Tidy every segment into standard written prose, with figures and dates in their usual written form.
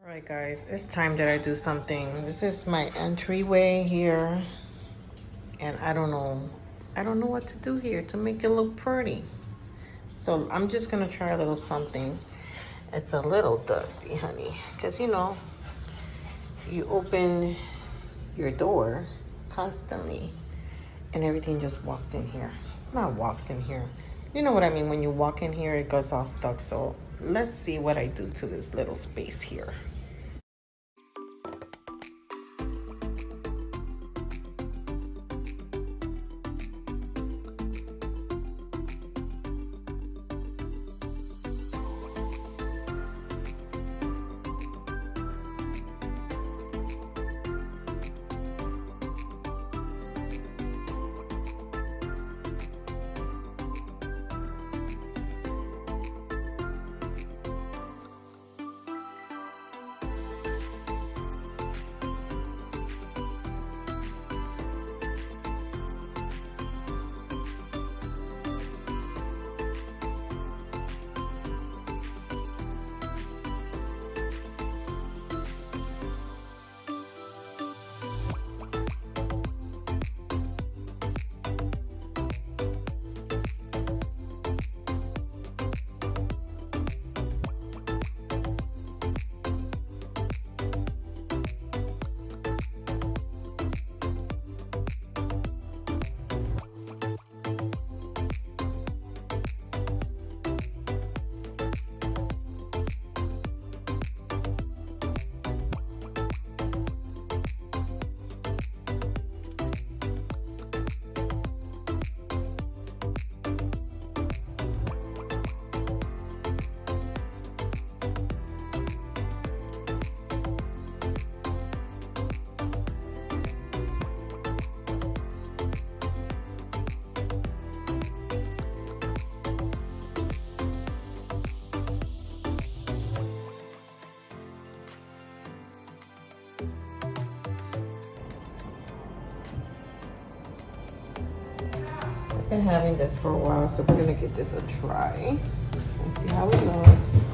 All right, guys, it's time that I do something. This is my entryway here, and I don't know what to do here to make it look pretty. So I'm just gonna try a little something. It's a little dusty, honey, because you know, you open your door constantly and everything just walks in here. Not walks in here. You know what I mean? When you walk in here, it goes all stuck. So let's see what I do to this little space here. Been having this for a while, so we're gonna give this a try and see how it looks.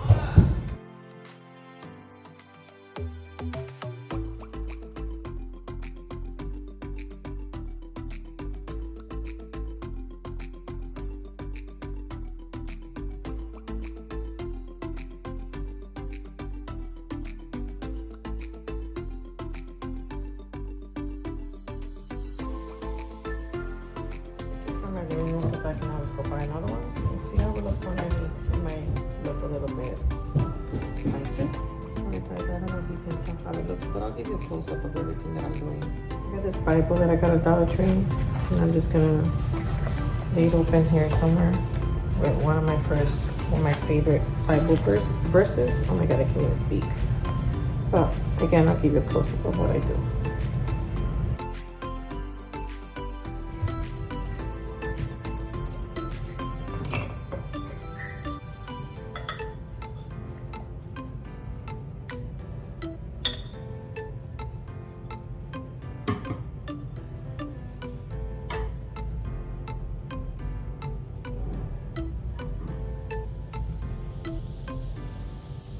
Because I can always go buy another one and see how it looks underneath. It might look a little bit nicer. Alright guys, I don't know if you can tell how it looks, but I'll give you a close-up of everything that I'm doing. I got this Bible that I got at Dollar Tree, and I'm just gonna lay it open here somewhere with one of my favorite Bible verses. Oh my god, I can't even speak. But again, I'll give you a close-up of what I do.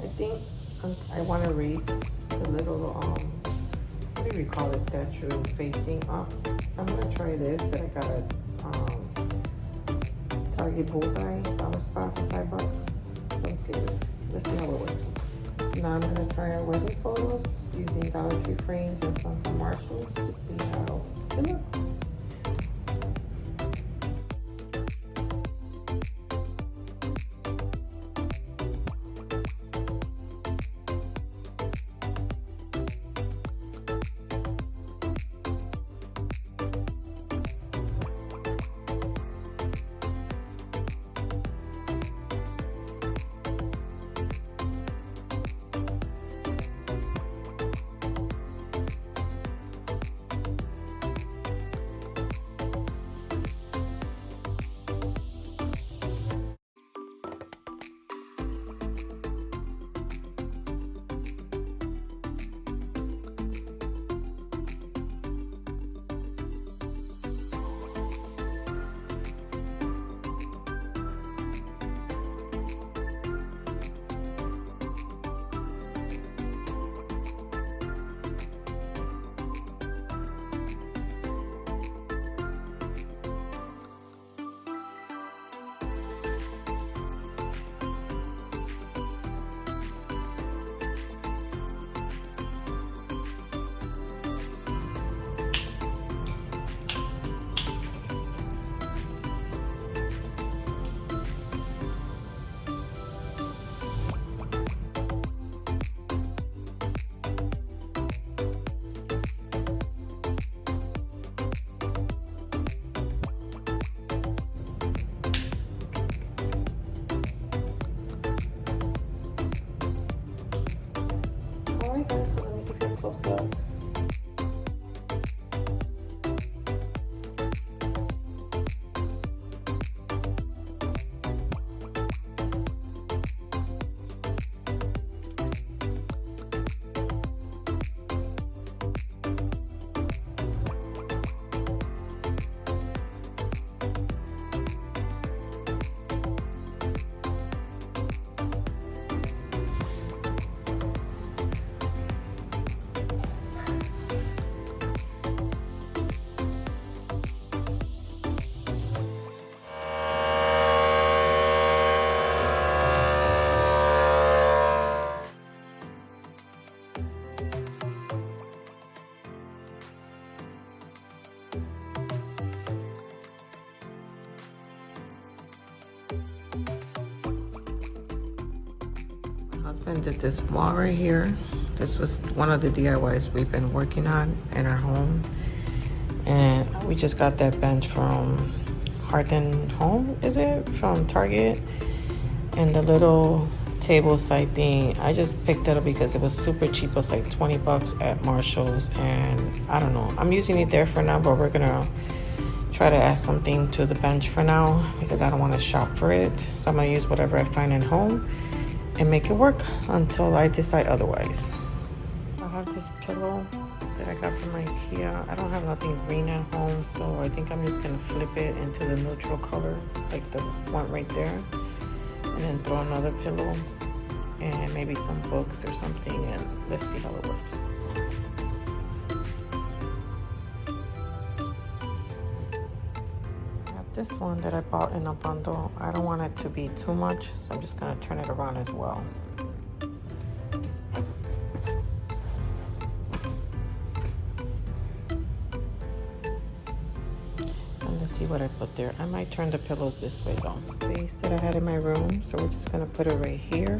I think I want to raise the little, what do you call this statue facing up. So I'm going to try this that I got at Target Bullseye dollar spot for $5. So let's see how it works. Now I'm going to try our wedding photos using Dollar Tree frames and some from Marshalls to see how it looks. Husband did this wall right here. This was one of the DIYs we've been working on in our home. And we just got that bench from Hearth and Home, is it? From Target. And the little table side thing, I just picked it up because it was super cheap. It was like 20 bucks at Marshall's, and I don't know, I'm using it there for now, but we're gonna try to add something to the bench for now because I don't want to shop for it. So I'm gonna use whatever I find at home and make it work until I decide otherwise. I have this pillow that I got from IKEA. I don't have nothing green at home, so I think I'm just gonna flip it into the neutral color, like the one right there, and then throw another pillow and maybe some books or something, and let's see how it works. I have this one that I bought in a bundle. I don't want it to be too much, so I'm just gonna turn it around as well. See what I put there. I might turn the pillows this way though. Space that I had in my room, so we're just gonna put it right here.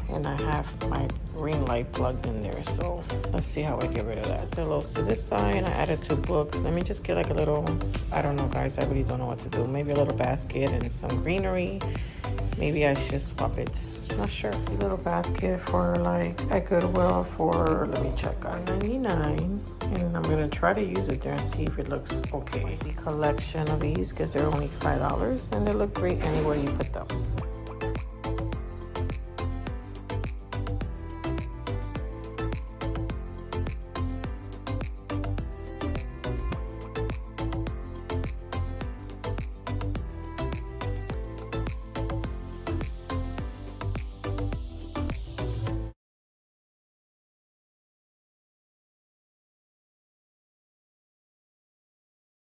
And I have my ring light plugged in there, so let's see how I get rid of that. Pillows to this side. I added 2 books. Let me just get like a little, I don't know guys, I really don't know what to do. Maybe a little basket and some greenery. Maybe I should swap it. Not sure. A little basket for like at Goodwill for, let me check guys, $99, and I'm gonna try to use it there and see if it looks okay. The collection of these, because they're only $5 and they look great anywhere you put them.